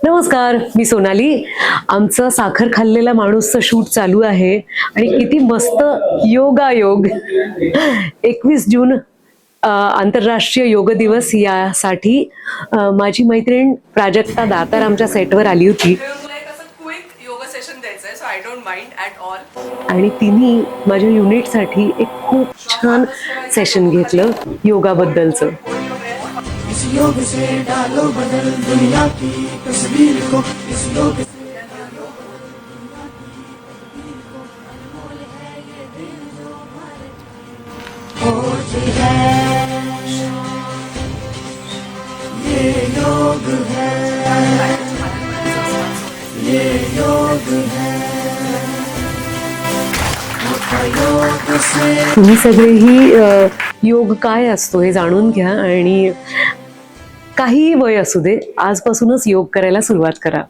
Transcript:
नमस्कार, मी सोनाली. आमचं साखर खाल्लेला माणूसचं शूट चालू आहे आणि किती मस्त योगायोग. 21 जून आंतरराष्ट्रीय योग दिवस यासाठी माझी मैत्रीण प्राजक्ता दातार आमच्या सेटवर आली होती आणि तिने माझ्या युनिटसाठी एक खूप छान सेशन घेतलं योगाबद्दलचं. इस योग से डालो बदल दुनिया की तस्वीर को. इस योग से ये योग है, ये योग है. तुम्ही सगळेही योग काय असतो हे जाणून घ्या आणि काही वय असू दे, आजपासूनच योग करायला सुरुवात करा.